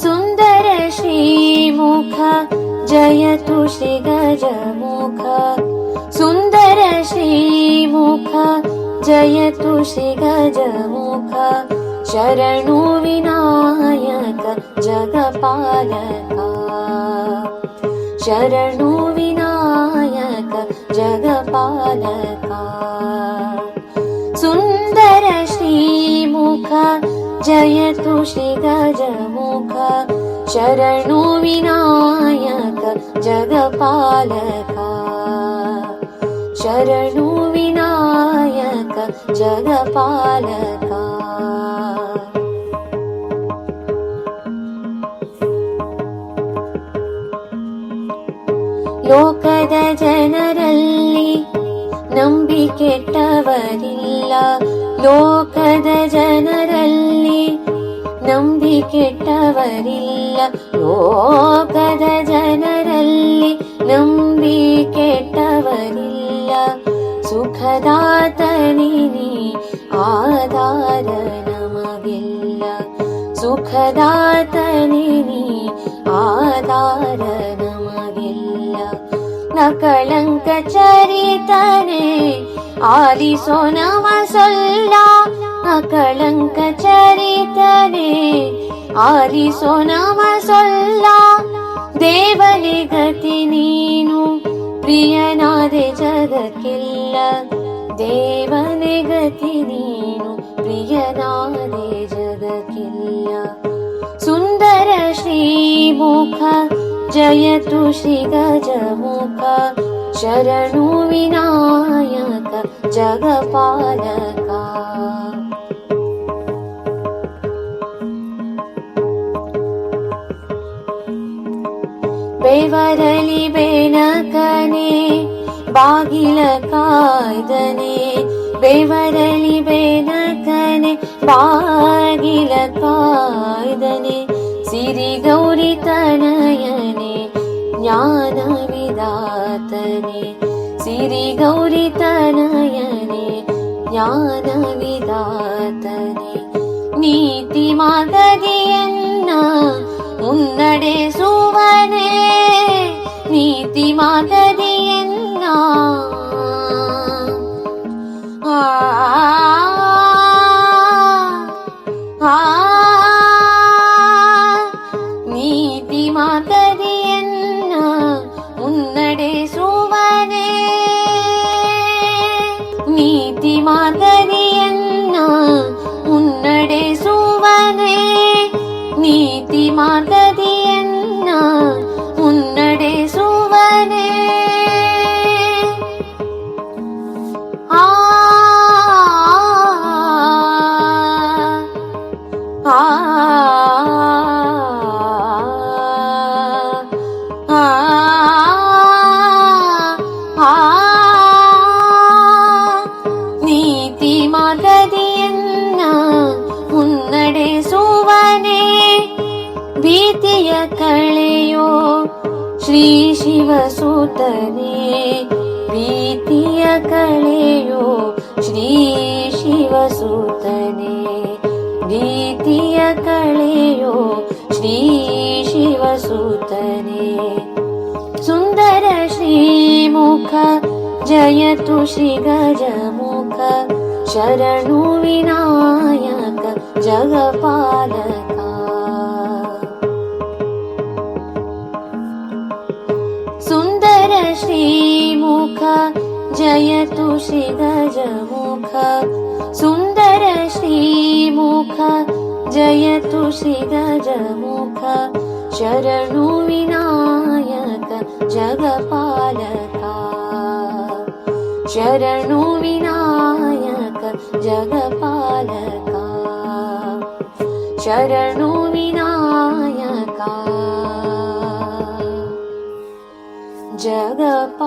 ಸುಂದರ ಶ್ರೀಮುಖ ಜಯತು ಶ್ರೀ ಗಜಮುಖ ಸುಂದರ ಶ್ರೀಮುಖ ಜಯತು ಶ್ರೀ ಗಜಮುಖ ಶರಣು ವಿನಾಯಕ ಜಗಪಾಲಕ ಶರಣು ವಿನಾಯಕ ಜಗಪಾಲಕ ಸುಂದರ ಶ್ರೀಮುಖ ಜಯತು ಶ್ರೀ ಗಜಮುಖ ಶರಣು ವಿನಾಯಕ ಜಗಪಾಲಕ ಶರಣು ವಿನಾಯಕ ಜಗಪಾಲಕ ಲೋಕದ ಜನರಲ್ಲಿ ನಂಬಿಕೆಟ್ಟವರಿಲ್ಲ ಲೋಕದ ಜನರಲ್ಲಿ ನಂಬಿಕೆಟ್ಟವರಿಲ್ಲ ಲೋಕದ ಜನರಲ್ಲಿ ನಂಬಿಕೆಟ್ಟವರಿಲ್ಲ ಸುಖದಾತನೇ ನೀ ಆಧಾರ ನಮಗಿಲ್ಲ ಸುಖದಾತನೇ ನೀ ಆಧಾರ ನಮಗಿಲ್ಲ ನಕಳಂಕ ಚರಿತನೆ ಆಲಿಸೋ ನಮ ಸೊಲ್ಲ ನಕಳಂಕ ಚರಿತನೆ ಆಲಿಸೋ ನಮ ಸೊಲ್ಲ ದೇವನೇ ಗತಿ ನೀನು ಪ್ರಿಯನಾದೆ ಜಗಕ್ಕಿಲ್ಲ ದೇವನೇ ಗತಿ ನೀನು ಪ್ರಿಯನಾದೆ ಜಗಕ್ಕಿಲ್ಲ ಸುಂದರ ಶ್ರೀಮುಖ ಜಯತು ಶ್ರೀ ಗಜಮುಖ ಶರಣು ವಿನಾಯಕ ಜಗಪಾಲಕ ಬೆವರಲಿ ಬೆನಕನೆ ಬಾಗಿಲ ಕಾಯ್ದನೆ ಬೆವರಲಿ ಬೆನಕನೆ ಬಾಗಿಲ ಕಾಯ್ದನೆ ಸಿರಿ ಗೌರಿ ತನಯನೆ ಜ್ಞಾನ ವಿದಾತನೆ ಸಿರಿ ಗೌರಿ ತನಯನೆ ಜ್ಞಾನ ವಿದಾತನೆ ನೀತಿ ಮಾಗದಿಯನ್ನ ಮುನ್ನಡೆಸುವನೆ ನೀತಿ ಮಾಗದಿಯನ್ನ ನೀತಿ ಮಾಗದಿಯನ್ನ ಮುನ್ನಡೆಸುವನೆ ನೀತಿ ಮಾಗದಿಯನ್ನ ಮುನ್ನಡೆಸುವನೆ ನೀತಿ ಮಾರ್ಗದಿಯನ್ನ ಮುನ್ನಡೆಸುವನೆ ಆ ಆ ನೀತಿ ಮಾರ್ಗದಿಯನ್ನ ಮುನ್ನಡೆಸುವನೆ ಭೀತಿಯ ಕಳೆಯೋ ಶ್ರೀ ಶಿವಸೂತನೇ ಭೀತಿಯ ಕಳೆಯೋ ಶ್ರೀ ಶಿವಸೂತನೇ ಭೀತಿಯ ಕಳೆಯೋ ಶ್ರೀ ಶಿವಸೂತನೇ ಸುಂದರ ಶ್ರೀಮುಖ ಜಯತು ಶ್ರೀ ಗಜಮುಖ ಶರಣು ವಿನಾಯಕ ಜಗಪಾಲಕ ಸುಂದರ ಶ್ರೀಮುಖ ಜಯತು ಶ್ರೀ ಗಜಮುಖ ಸುಂದರ ಶ್ರೀಮುಖ ಜಯತು ಶ್ರೀ ಗಜಮುಖ ಶರಣು ವಿನಾಯಕ ಜಗಪಾಲಕ शरणु विनायक जगपालका, शरणु विनायका जगपालका।